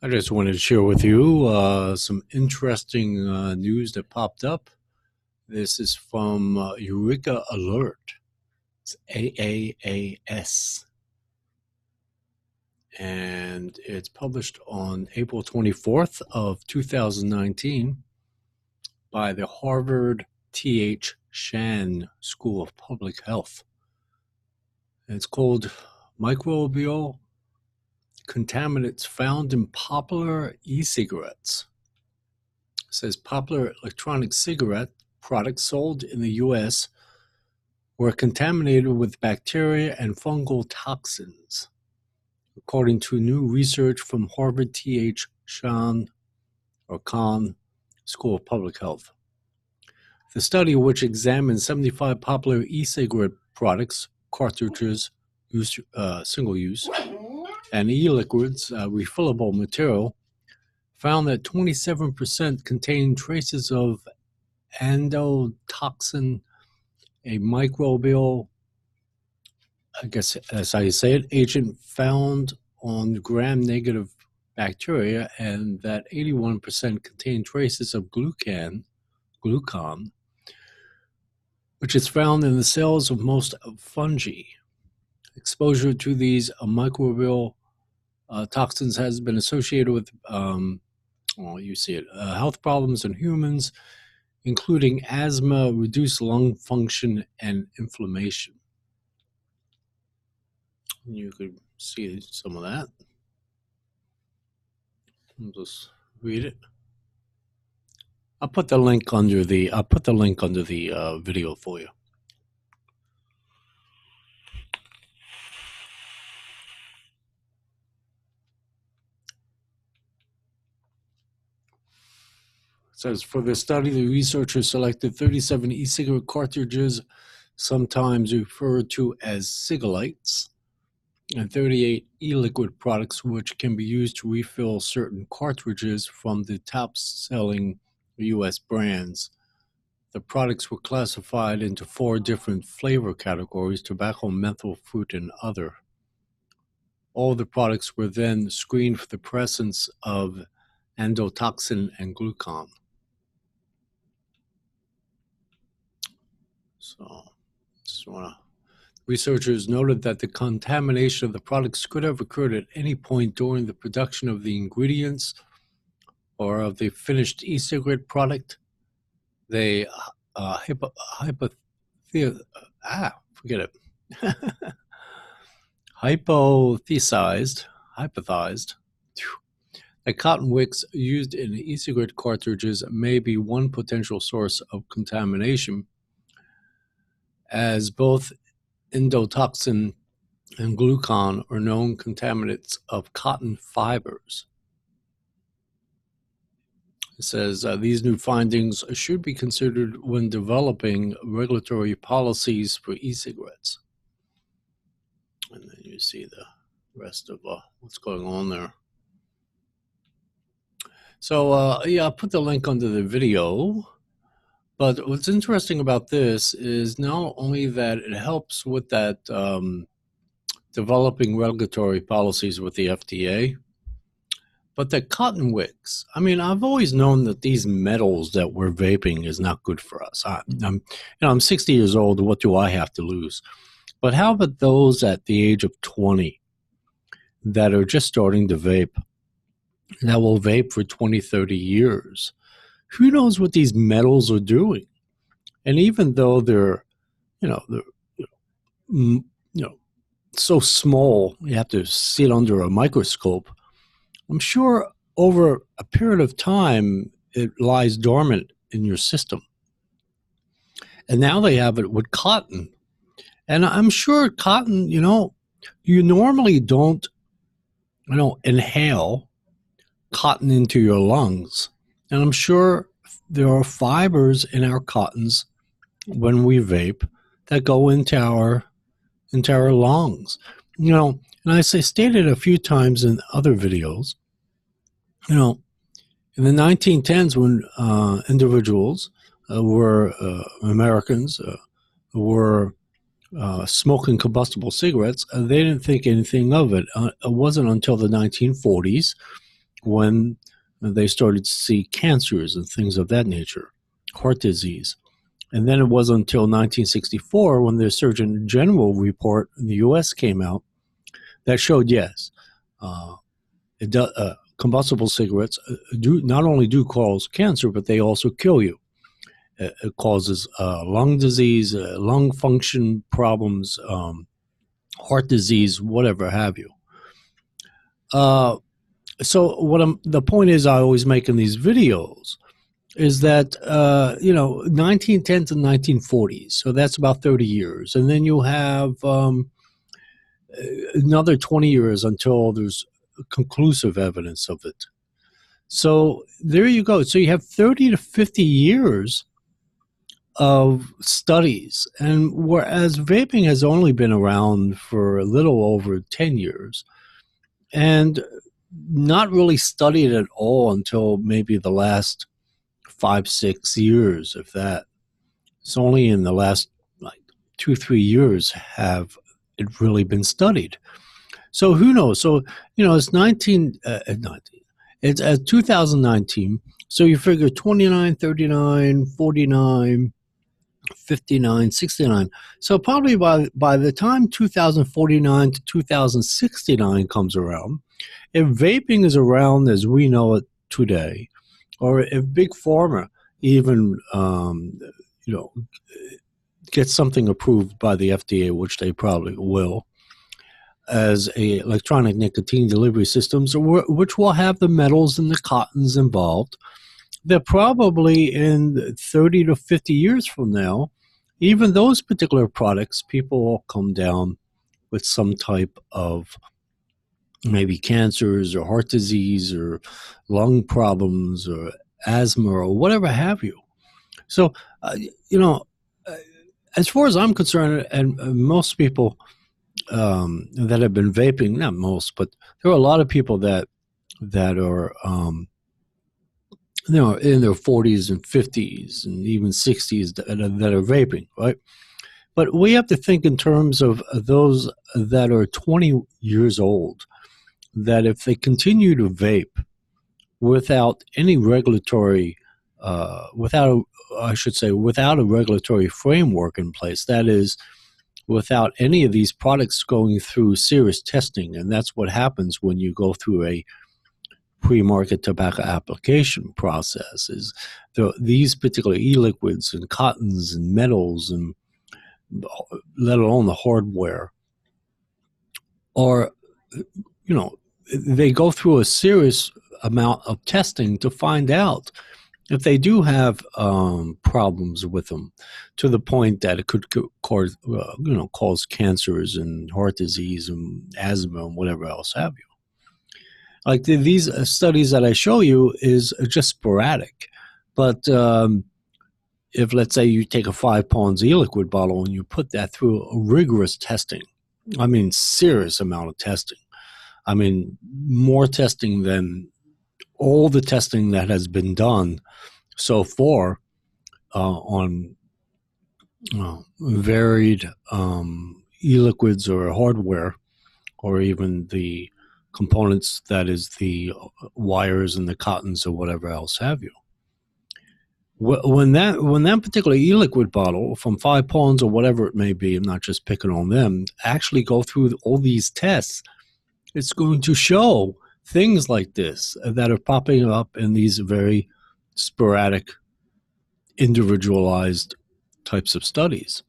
I just wanted to share with you some interesting news that popped up. This is from Eureka Alert. It's AAAS. And it's published on April 24th of 2019 by the Harvard T.H. Chan School of Public Health. And it's called Microbial Contaminants Found in Popular E-Cigarettes. It says popular electronic cigarette products sold in the U.S. were contaminated with bacteria and fungal toxins, according to new research from Harvard T.H. Chan School of Public Health. The study, which examined 75 popular e-cigarette products, cartridges, single use, and e-liquids, refillable material, found that 27% contained traces of endotoxin, a microbial, I guess that's how you say it, agent found on gram-negative bacteria, and that 81% contained traces of glucan, which is found in the cells of most fungi. Exposure to these microbial toxins has been associated with, health problems in humans, including asthma, reduced lung function, and inflammation. You could see some of that. I'll just read it. I'll put the link under the video for you. It says, for the study, the researchers selected 37 e-cigarette cartridges, sometimes referred to as cigalites, and 38 e-liquid products, which can be used to refill certain cartridges from the top-selling U.S. brands. The products were classified into 4 different flavor categories: tobacco, menthol, fruit, and other. All the products were then screened for the presence of endotoxin and glucan. So, researchers noted that the contamination of the products could have occurred at any point during the production of the ingredients or of the finished e-cigarette product. They hypothesized that cotton wicks used in e-cigarette cartridges may be one potential source of contamination, as both endotoxin and glucan are known contaminants of cotton fibers. It says these new findings should be considered when developing regulatory policies for e-cigarettes. And then you see the rest of what's going on there. So, I'll put the link under the video. But what's interesting about this is not only that it helps with that developing regulatory policies with the FDA, but the cotton wicks. I mean, I've always known that these metals that we're vaping is not good for us. I'm 60 years old. What do I have to lose? But how about those at the age of 20 that are just starting to vape, that will vape for 20, 30 years? Who knows what these metals are doing? And even though they're so small, you have to see it under a microscope. I'm sure over a period of time, it lies dormant in your system. And now they have it with cotton. And I'm sure cotton, you normally don't, inhale cotton into your lungs. And I'm sure there are fibers in our cottons when we vape that go into our lungs. And I stated a few times in other videos, in the 1910s when individuals Americans were smoking combustible cigarettes, they didn't think anything of it. It wasn't until the 1940s when they started to see cancers and things of that nature, heart disease. And then it wasn't until 1964 when the Surgeon General report in the U.S. came out that showed, yes, combustible cigarettes not only do cause cancer, but they also kill you. It causes lung disease, lung function problems, heart disease, whatever have you. So the point is I always make in these videos is that, 1910 to 1940s, so that's about 30 years. And then you have another 20 years until there's conclusive evidence of it. So there you go. So you have 30 to 50 years of studies. And whereas vaping has only been around for a little over 10 years and not really studied at all until maybe the last 5-6 years, if that. It's only in the last 2-3 years have it really been studied. So who knows? So it's 2019. So you figure 29, 39, 49, 59, 69. So probably by the time 2049 to 2069 comes around, if vaping is around as we know it today, or if Big Pharma even gets something approved by the FDA, which they probably will, as a electronic nicotine delivery systems, which will have the metals and the cottons involved, that probably in 30 to 50 years from now, even those particular products, people will come down with some type of maybe cancers or heart disease or lung problems or asthma or whatever have you. So, as far as I'm concerned, and most people that have been vaping, not most, but there are a lot of people that are in their 40s and 50s and even 60s that are vaping, right? But we have to think in terms of those that are 20 years old, that if they continue to vape without any regulatory, without a regulatory framework in place, that is, without any of these products going through serious testing, and that's what happens when you go through a pre-market tobacco application process, is these particular e-liquids and cottons and metals and let alone the hardware, or they go through a serious amount of testing to find out if they do have problems with them, to the point that it could cause cancers and heart disease and asthma and whatever else have you. Like these studies that I show you is just sporadic, but if, let's say, you take a 5 pounds e-liquid bottle and you put that through a rigorous testing, I mean serious amount of testing, I mean more testing than all the testing that has been done so far on varied e-liquids or hardware, or even the components, that is the wires and the cottons or whatever else have you. When that particular e-liquid bottle from 5 pounds or whatever it may be, I'm not just picking on them, actually go through all these tests, it's going to show things like this that are popping up in these very sporadic, individualized types of studies.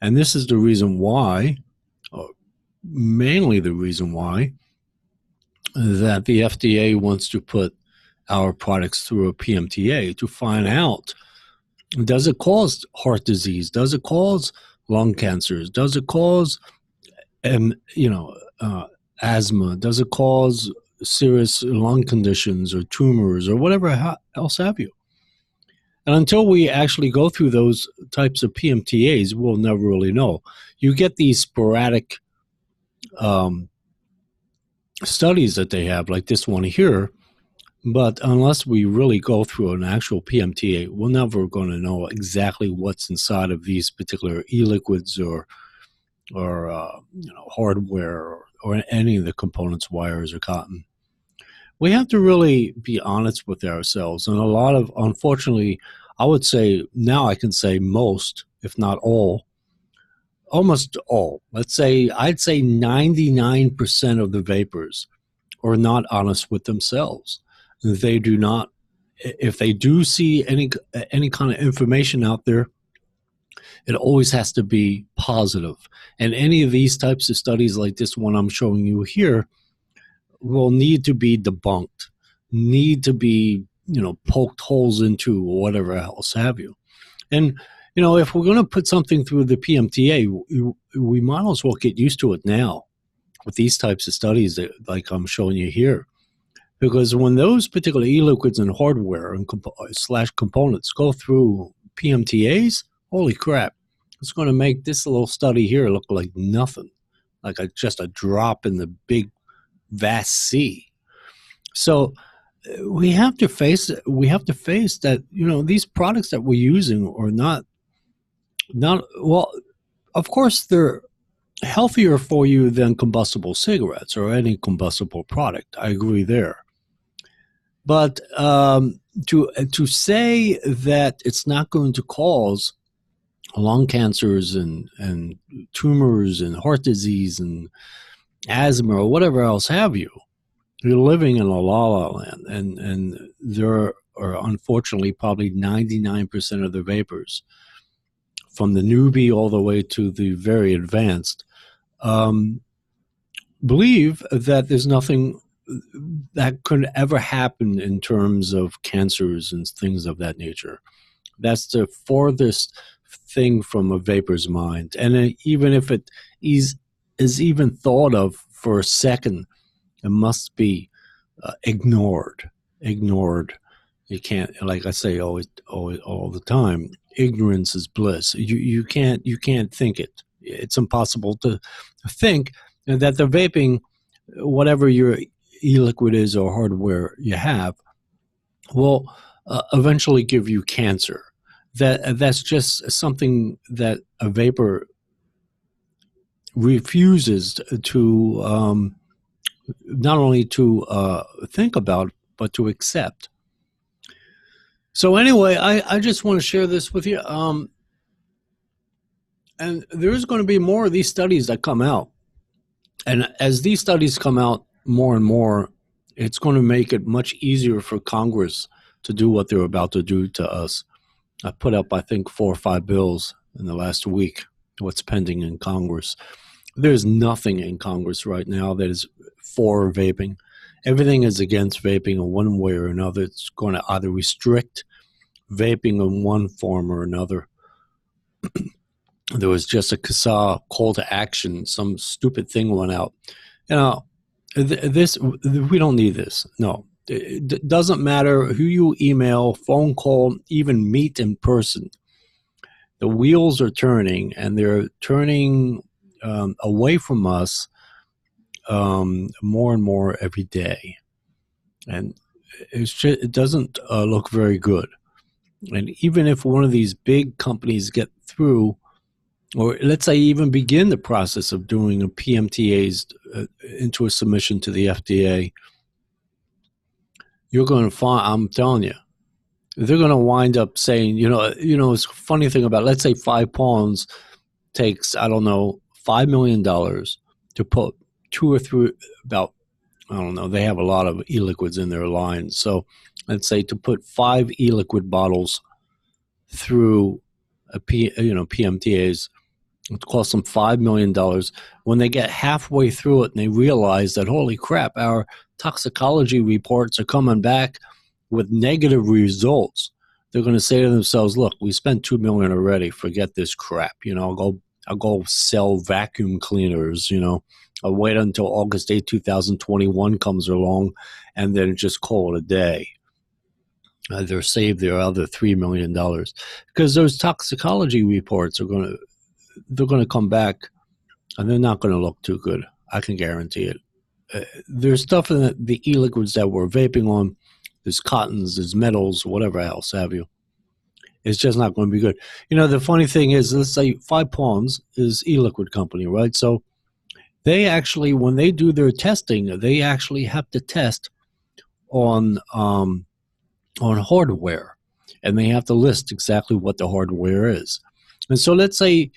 And this is the reason why, or mainly the reason why, that the FDA wants to put our products through a PMTA to find out, does it cause heart disease? Does it cause lung cancers? Does it cause asthma? Does it cause serious lung conditions or tumors or whatever else have you? And until we actually go through those types of PMTAs, we'll never really know. You get these sporadic studies that they have, like this one here, but unless we really go through an actual PMTA, we're never going to know exactly what's inside of these particular e-liquids or hardware or any of the components, wires or cotton. we have to really be honest with ourselves. And a lot of, unfortunately, I would say now I can say most, if not all, almost all. Let's say I'd say 99% of the vapors are not honest with themselves. They do not. If they do see any kind of information out there, it always has to be positive. And any of these types of studies, like this one I'm showing you here, will need to be debunked, need to be, poked holes into, or whatever else have you. And, if we're going to put something through the PMTA, we might as well get used to it now with these types of studies that, like I'm showing you here. Because when those particular e-liquids and hardware and slash components go through PMTAs, holy crap, it's going to make this little study here look like nothing, like just a drop in the big vast sea. So we have to face that, these products that we're using are not well, of course they're healthier for you than combustible cigarettes or any combustible product. I agree there. But to say that it's not going to cause lung cancers and tumors and heart disease and asthma or whatever else have you, you're living in a la-la land. And there are unfortunately probably 99% of the vapors, from the newbie all the way to the very advanced, believe that there's nothing that could ever happen in terms of cancers and things of that nature. That's the farthest thing from a vapor's mind. And even if it is even thought of for a second, it must be ignored. You can't, like I say always all the time, ignorance is bliss. You can't think it. It's impossible to think that the vaping, whatever your e-liquid is or hardware you have, will eventually give you cancer. That's just something that a vapor refuses to not only to think about, but to accept. So anyway, I just want to share this with you. And there's going to be more of these studies that come out. And as these studies come out more and more, it's going to make it much easier for Congress to do what they're about to do to us. I put up, I think, 4 or 5 bills in the last week, what's pending in Congress. There's nothing in Congress right now that is for vaping. Everything is against vaping in one way or another. It's going to either restrict vaping in one form or another. There was just a CASA call to action. Some stupid thing went out. We don't need this. No, it doesn't matter who you email, phone call, even meet in person. The wheels are turning, and they're turning away from us more and more every day. And it doesn't look very good. And even if one of these big companies get through, or let's say even begin the process of doing a PMTAs into a submission to the FDA, you're going to find, I'm telling you, they're going to wind up saying, it's a funny thing about, let's say 5 pounds takes, I don't know, $5 million to put 2 or 3, about, I don't know, they have a lot of e-liquids in their line. So let's say to put 5 e-liquid bottles through PMTAs, it costs them $5 million. When they get halfway through it and they realize that, holy crap, our toxicology reports are coming back with negative results, they're going to say to themselves, look, we spent $2 million already. Forget this crap. I'll go sell vacuum cleaners. I'll wait until August 8, 2021 comes along and then just call it a day. They'll save their other $3 million because those toxicology reports they're going to come back and they're not going to look too good. I can guarantee it. There's stuff in the e-liquids that we're vaping on. There's cottons, there's metals, whatever else have you. It's just not going to be good. The funny thing is, let's say 5 Ponds is e-liquid company, right? So they actually, when they do their testing, they actually have to test on hardware, and they have to list exactly what the hardware is. And so let's say,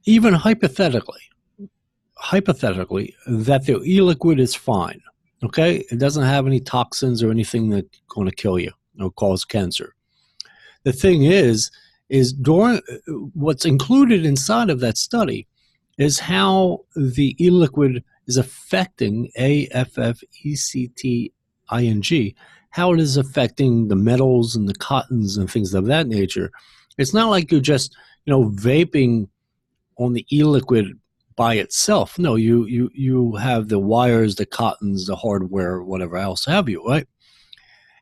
even hypothetically, that the e-liquid is fine. Okay, it doesn't have any toxins or anything that's going to kill you or cause cancer. The thing is during what's included inside of that study is how the e-liquid is affecting AFFECTING, how it is affecting the metals and the cottons and things of that nature. It's not like you're just vaping on the e-liquid by itself. No, you have the wires, the cottons, the hardware, whatever else have you, right?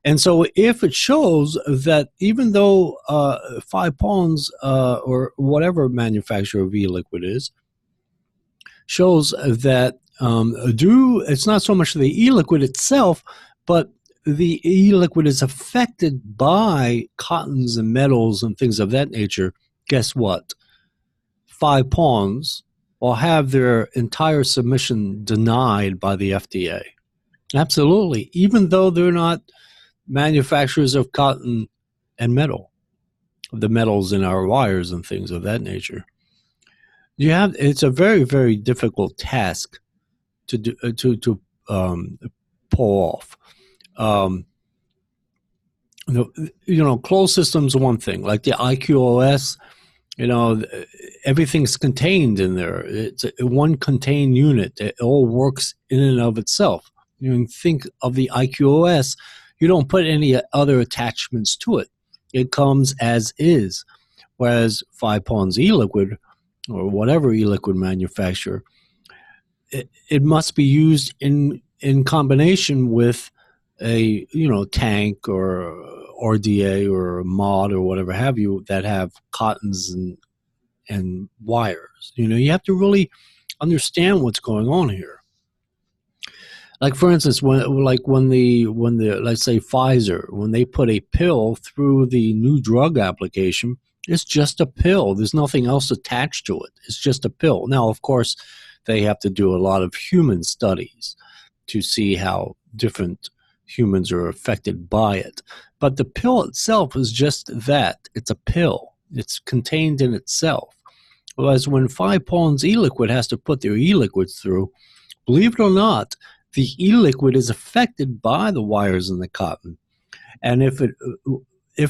And so if it shows that even though 5-Pawns or whatever manufacturer of e-liquid is, shows that it's not so much the e-liquid itself, but the e-liquid is affected by cottons and metals and things of that nature, guess what? 5-Pawns will have their entire submission denied by the FDA. Absolutely. Even though they're not manufacturers of cotton and metal, the metals in our wires and things of that nature. It's a very, very difficult task to do, to pull off. Closed systems are one thing, like the IQOS. Everything's contained in there. It's one contained unit. It all works in and of itself. You think of the IQOS, you don't put any other attachments to it. It comes as is. Whereas 5-Pawns e-liquid, or whatever e-liquid manufacturer, it must be used in combination with a tank or RDA or mod or whatever have you that have cottons and wires. You have to really understand what's going on here. Like, for instance, when the let's say Pfizer, when they put a pill through the new drug application, it's just a pill. There's nothing else attached to it. It's just a pill. Now, of course, they have to do a lot of human studies to see how different humans are affected by it. But the pill itself is just that. It's a pill. It's contained in itself. Whereas when 5-Pawns e-liquid has to put their e-liquids through, believe it or not, the e-liquid is affected by the wires and the cotton. And if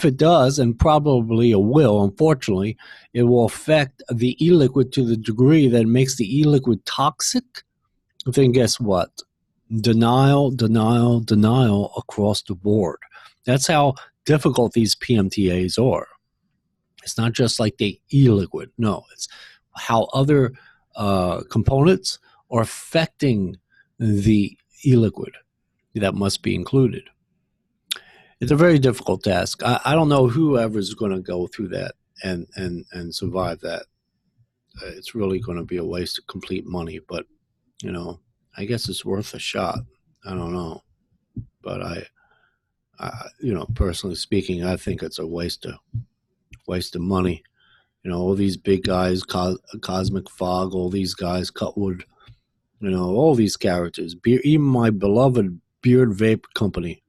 it does, and probably it will, unfortunately, it will affect the e-liquid to the degree that makes the e-liquid toxic, then guess what? Denial, denial, denial across the board. That's how difficult these PMTAs are. It's not just like the e-liquid. No, it's how other components are affecting the e-liquid that must be included. It's a very difficult task. I don't know whoever is going to go through that and survive that. It's really going to be a waste of complete money, but I guess it's worth a shot. I don't know, but I personally speaking, I think it's a waste of money. All these big guys, Cosmic Fog, all these guys, Cutwood, all these characters, even my beloved Beard Vape Company,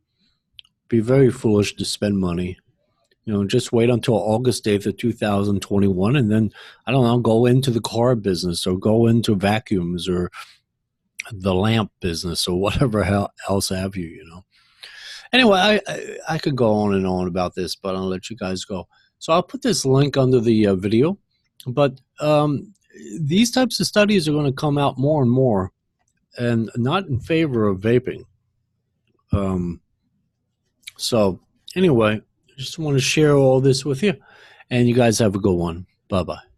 be very foolish to spend money. Just wait until August 8th of 2021, and then, I don't know, go into the car business or go into vacuums or the lamp business or whatever else have you, Anyway, I could go on and on about this, but I'll let you guys go. So I'll put this link under the video, but these types of studies are going to come out more and more, and not in favor of vaping. So anyway, I just want to share all this with you, and you guys have a good one. Bye-bye.